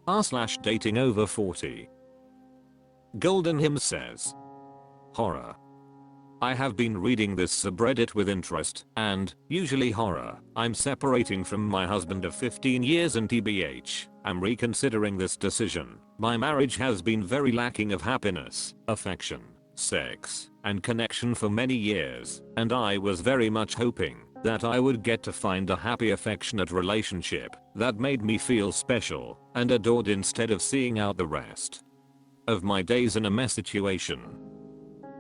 r/datingoverforty. Golden Hymn says, horror. I have been reading this subreddit with interest, and, usually horror, I'm separating from my husband of 15 years and tbh, I'm reconsidering this decision. My marriage has been very lacking of happiness, affection, sex, and connection for many years, and I was very much hoping that I would get to find a happy affectionate relationship that made me feel special and adored instead of seeing out the rest of my days in a mess situation.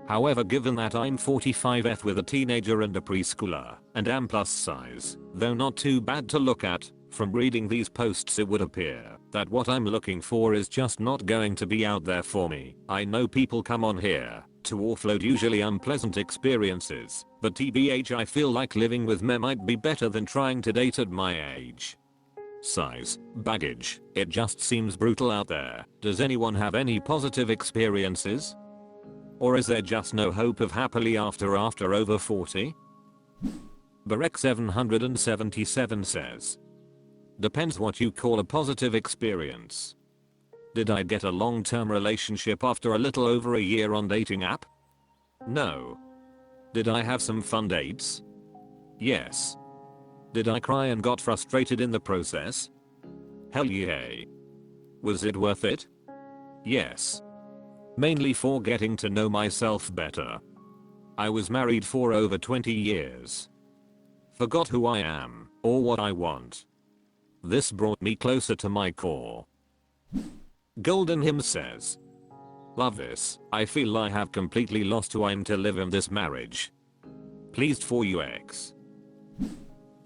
However, given that I'm 45th with a teenager and a preschooler, and am plus size, though not too bad to look at, from reading these posts it would appear that what I'm looking for is just not going to be out there for me. I know people come on here to offload usually unpleasant experiences, but tbh I feel like living with me might be better than trying to date at my age. Size, baggage, it just seems brutal out there. Does anyone have any positive experiences? Or is there just no hope of happily after over 40? Barek 777 says, depends what you call a positive experience. Did I get a long-term relationship after a little over a year on dating app? No. Did I have some fun dates? Yes. Did I cry and got frustrated in the process? Hell yeah. Was it worth it? Yes. Mainly for getting to know myself better. I was married for over 20 years. Forgot who I am, or what I want. This brought me closer to my core. Golden Hymn says, love this, I feel I have completely lost who I am to live in this marriage. Pleased for you ex.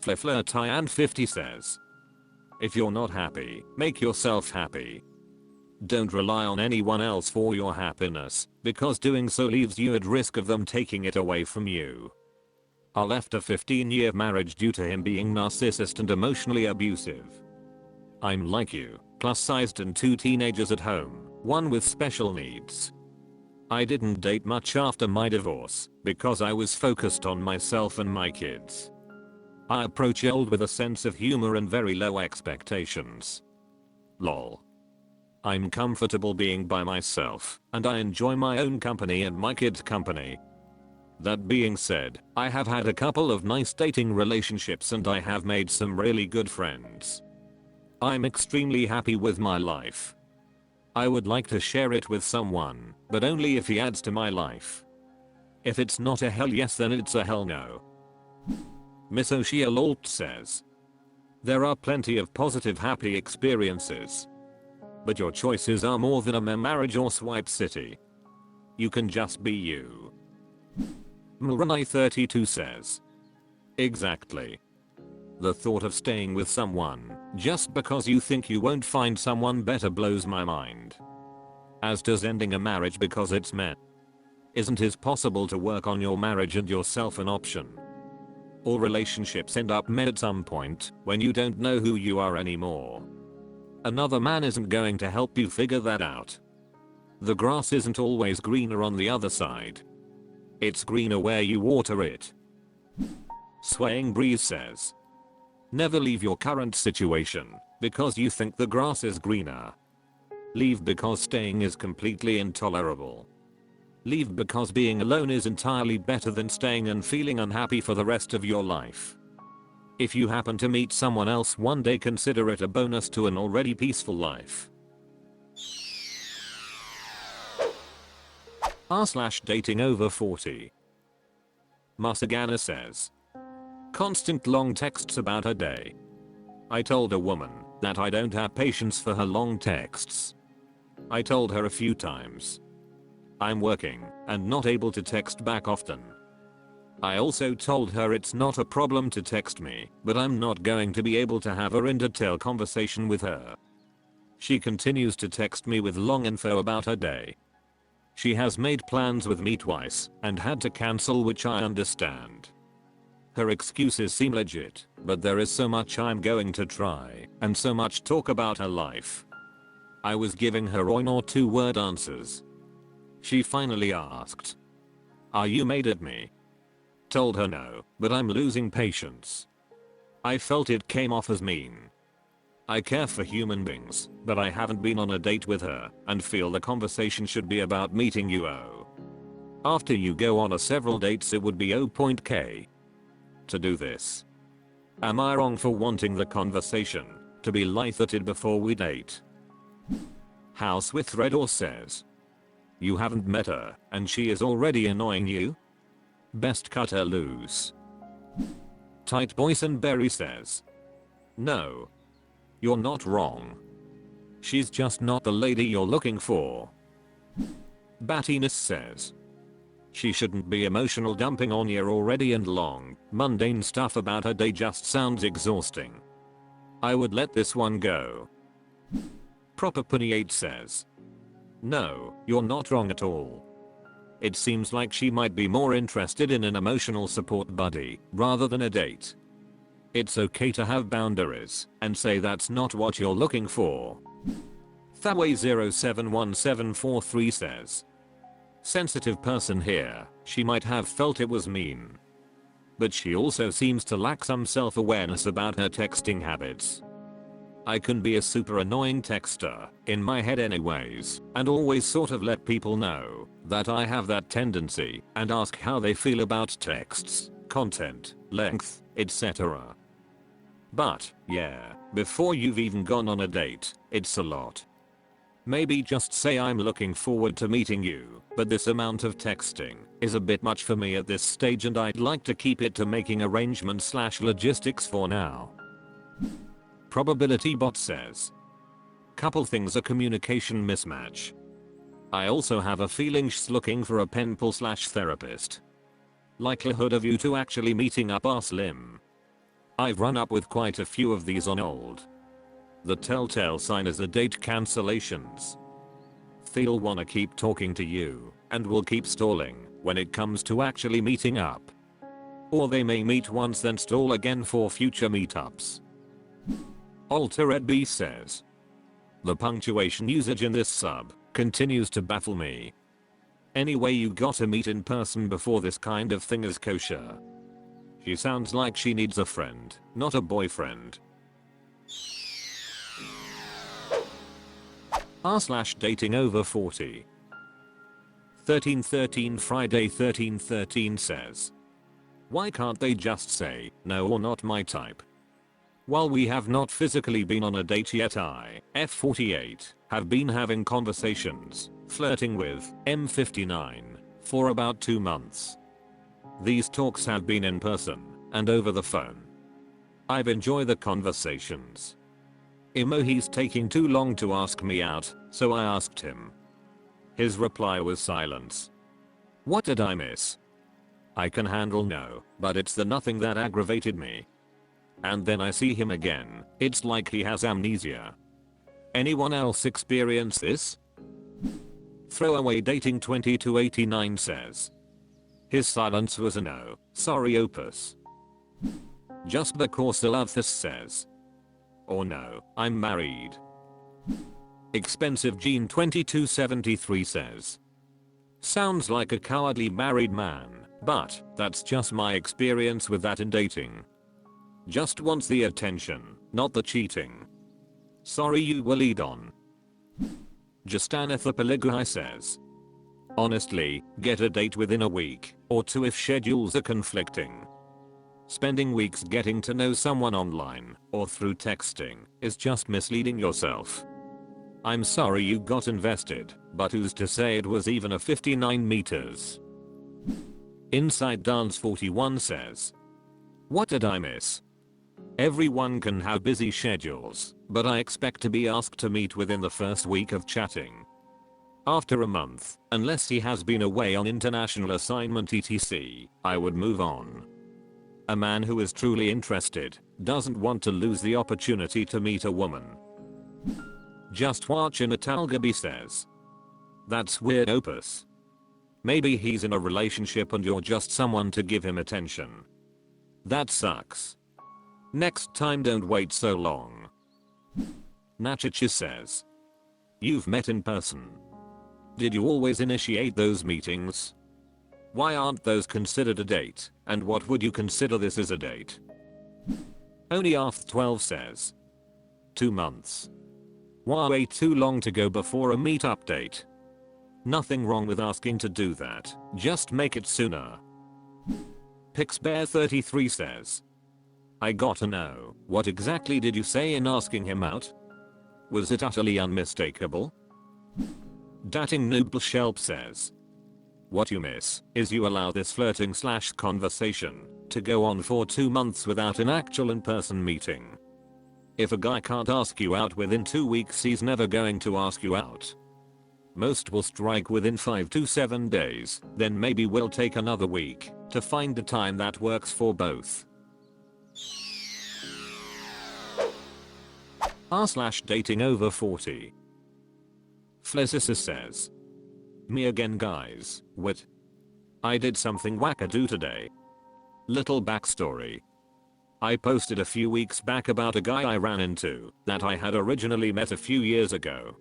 Flirtyan 50 says, if you're not happy, make yourself happy. Don't rely on anyone else for your happiness, because doing so leaves you at risk of them taking it away from you. I left a 15-year marriage due to him being narcissist and emotionally abusive. I'm like you, plus-sized and 2 teenagers at home, one with special needs. I didn't date much after my divorce, because I was focused on myself and my kids. I approach old with a sense of humor and very low expectations. Lol. I'm comfortable being by myself, and I enjoy my own company and my kids' company. That being said, I have had a couple of nice dating relationships and I have made some really good friends. I'm extremely happy with my life. I would like to share it with someone, but only if he adds to my life. If it's not a hell yes, then it's a hell no. Miss O'Sheal says, there are plenty of positive happy experiences. But your choices are more than a marriage or swipe city. You can just be you. Muranai 32 says, exactly. The thought of staying with someone just because you think you won't find someone better blows my mind. As does ending a marriage because it's meh. Isn't it possible to work on your marriage and yourself an option? All relationships end up meh at some point when you don't know who you are anymore. Another man isn't going to help you figure that out. The grass isn't always greener on the other side. It's greener where you water it. Swaying Breeze says, never leave your current situation because you think the grass is greener. Leave because staying is completely intolerable. Leave because being alone is entirely better than staying and feeling unhappy for the rest of your life. If you happen to meet someone else one day, consider it a bonus to an already peaceful life. r/datingoverforty. Masagana says, constant long texts about her day. I told a woman that I don't have patience for her long texts. I told her a few times. I'm working and not able to text back often. I also told her it's not a problem to text me, but I'm not going to be able to have a in detail conversation with her. She continues to text me with long info about her day. She has made plans with me twice and had to cancel, which I understand. Her excuses seem legit, but there is so much I'm going to try and so much talk about her life. I was giving her one or 2-word answers. She finally asked, are you mad at me? Told her no, but I'm losing patience. I felt it came off as mean. I care for human beings, but I haven't been on a date with her and feel the conversation should be about meeting you. After you go on a several dates it would be O.K. to do this. Am I wrong for wanting the conversation to be lighthearted before we date? House with Redor says, you haven't met her and she is already annoying you? Best cut her loose. Tight Boysenberry says, no. You're not wrong. She's just not the lady you're looking for. Battiness says, she shouldn't be emotional dumping on you already and long, mundane stuff about her day just sounds exhausting. I would let this one go. Proper Punny 8 says, no, you're not wrong at all. It seems like she might be more interested in an emotional support buddy rather than a date. It's okay to have boundaries and say that's not what you're looking for. Thaway071743 says, sensitive person here, she might have felt it was mean. But she also seems to lack some self-awareness about her texting habits. I can be a super annoying texter in my head anyways, and always sort of let people know that I have that tendency and ask how they feel about texts, content, length, etc. But, yeah, before you've even gone on a date, it's a lot. Maybe just say I'm looking forward to meeting you, but this amount of texting is a bit much for me at this stage and I'd like to keep it to making arrangements/logistics for now. Probability Bot says, couple things a communication mismatch. I also have a feeling she's looking for a pen pal/therapist. Likelihood of you two actually meeting up are slim. I've run up with quite a few of these on old. The telltale sign is the date cancellations. They'll wanna keep talking to you and will keep stalling when it comes to actually meeting up. Or they may meet once then stall again for future meetups. Altered B says, the punctuation usage in this sub continues to baffle me. Anyway, you gotta meet in person before this kind of thing is kosher. She sounds like she needs a friend, not a boyfriend. r/datingoverforty. 1313 Friday 1313 says, why can't they just say, no or not my type? While we have not physically been on a date yet, I, F48, have been having conversations, flirting with M59, for about 2 months. These talks have been in person and over the phone. I've enjoyed the conversations. He's taking too long to ask me out, so I asked him. His reply was silence. What did I miss? I can handle no, but it's the nothing that aggravated me. And then I see him again, it's like he has amnesia. Anyone else experience this? Throwaway Dating 2289 says, his silence was a no, sorry Opus. Just because I love this says, or no, I'm married. Expensive Gene 2273 says, sounds like a cowardly married man, but that's just my experience with that in dating. Just wants the attention, not the cheating. Sorry you will lead on. Justanatha Peliguhai says, honestly, get a date within a week or 2 if schedules are conflicting. Spending weeks getting to know someone online or through texting is just misleading yourself. I'm sorry you got invested, but who's to say it was even a 59 meters? Inside Dance 41 says, what did I miss? Everyone can have busy schedules, but I expect to be asked to meet within the first week of chatting. After a month, unless he has been away on international assignment etc., I would move on. A man who is truly interested doesn't want to lose the opportunity to meet a woman. Just watch in Atalgaby says, that's weird Opus. Maybe he's in a relationship and you're just someone to give him attention. That sucks. Next time don't wait so long. Nachichi says, you've met in person. Did you always initiate those meetings? Why aren't those considered a date, and what would you consider this as a date? Only Arth 12 says, 2 months. Why wait too long to go before a meetup date? Nothing wrong with asking to do that, just make it sooner. Pixbear33 says, I gotta know, what exactly did you say in asking him out? Was it utterly unmistakable? datingoverforty says, what you miss is you allow this flirting / conversation to go on for 2 months without an actual in-person meeting. If a guy can't ask you out within 2 weeks, he's never going to ask you out. Most will strike within 5 to 7 days, then maybe we'll take another week to find a time that works for both. r/datingoverforty. Flezissa says, me again guys, what? I did something wackadoo today. Little backstory. I posted a few weeks back about a guy I ran into that I had originally met a few years ago.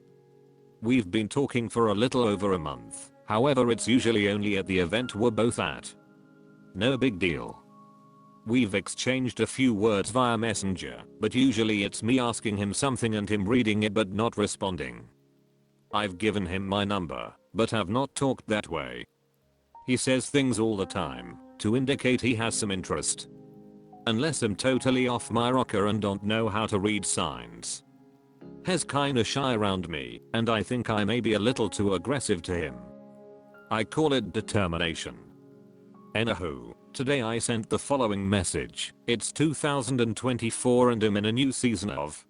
We've been talking for a little over a month, however it's usually only at the event we're both at. No big deal. We've exchanged a few words via Messenger, but usually it's me asking him something and him reading it but not responding. I've given him my number, but have not talked that way. He says things all the time to indicate he has some interest. Unless I'm totally off my rocker and don't know how to read signs. He's kinda shy around me, and I think I may be a little too aggressive to him. I call it determination. Anywho, today I sent the following message. It's 2024 and I'm in a new season of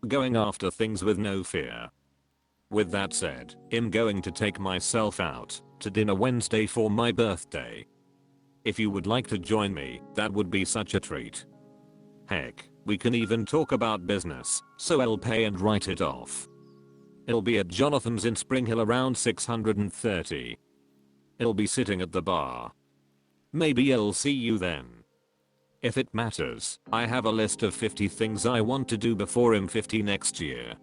going after things with no fear. With that said, I'm going to take myself out to dinner Wednesday for my birthday. If you would like to join me, that would be such a treat. Heck, we can even talk about business, so I'll pay and write it off. It'll be at Jonathan's in Spring Hill around 630. I'll be sitting at the bar. Maybe I'll see you then. If it matters, I have a list of 50 things I want to do before I'm 50 next year.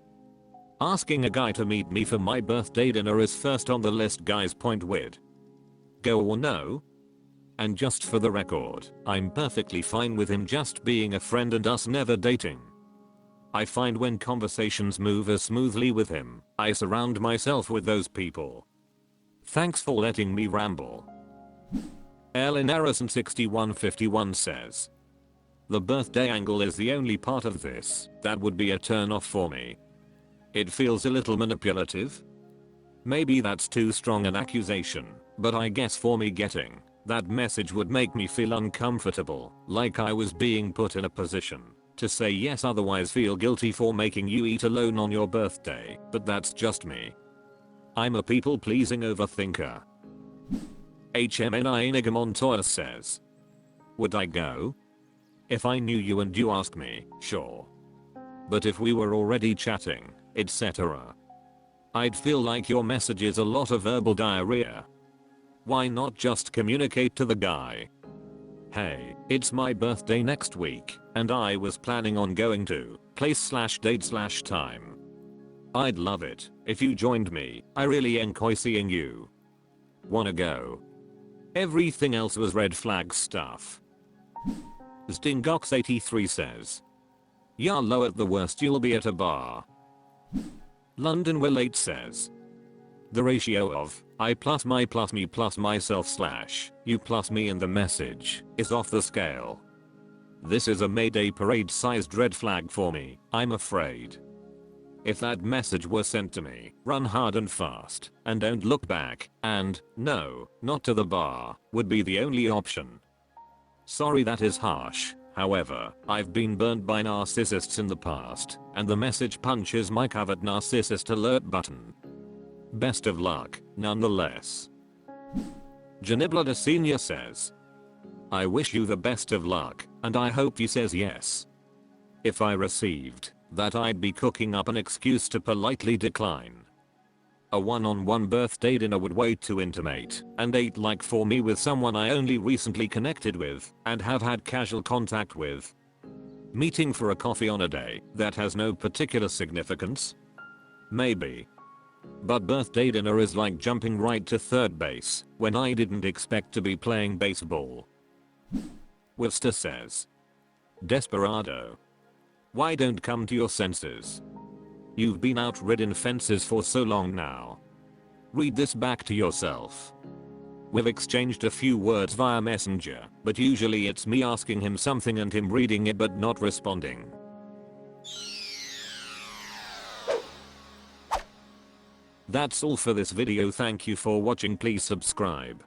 Asking a guy to meet me for my birthday dinner is first on the list, guys. Point with. Go or no? And just for the record, I'm perfectly fine with him just being a friend and us never dating. I find when conversations move as smoothly with him, I surround myself with those people. Thanks for letting me ramble. Ellen Harrison 6151 says, the birthday angle is the only part of this that would be a turn off for me. It feels a little manipulative. Maybe that's too strong an accusation, but I guess for me getting that message would make me feel uncomfortable, like I was being put in a position to say yes, otherwise feel guilty for making you eat alone on your birthday, but that's just me. I'm a people-pleasing overthinker. HMNI Enigma Montoya says, would I go? If I knew you and you asked me, sure. But if we were already chatting, etc., I'd feel like your message is a lot of verbal diarrhea. Why not just communicate to the guy? Hey, it's my birthday next week, and I was planning on going to place/date/time. I'd love it if you joined me. I really enjoy seeing you. Wanna go? Everything else was red flag stuff. Stingox83 says, yeah, low at the worst you'll be at a bar. London Will 8 says, the ratio of I plus my plus me plus myself / you plus me in the message is off the scale. This is a Mayday parade sized red flag for me, I'm afraid. If that message were sent to me, run hard and fast, and don't look back, and, no, not to the bar, would be the only option. Sorry that is harsh, however, I've been burned by narcissists in the past, and the message punches my covered narcissist alert button. Best of luck, nonetheless. Janibla Senior says, I wish you the best of luck, and I hope he says yes. If I received that, I'd be cooking up an excuse to politely decline. A one-on-one birthday dinner would wait to intimate, and ate like for me with someone I only recently connected with and have had casual contact with. Meeting for a coffee on a day that has no particular significance? Maybe. But birthday dinner is like jumping right to third base when I didn't expect to be playing baseball. Worcester says, Desperado. Why don't come to your senses? You've been outridden fences for so long now. Read this back to yourself. We've exchanged a few words via messenger, but usually it's me asking him something and him reading it but not responding. That's all for this video. Thank you for watching. Please subscribe.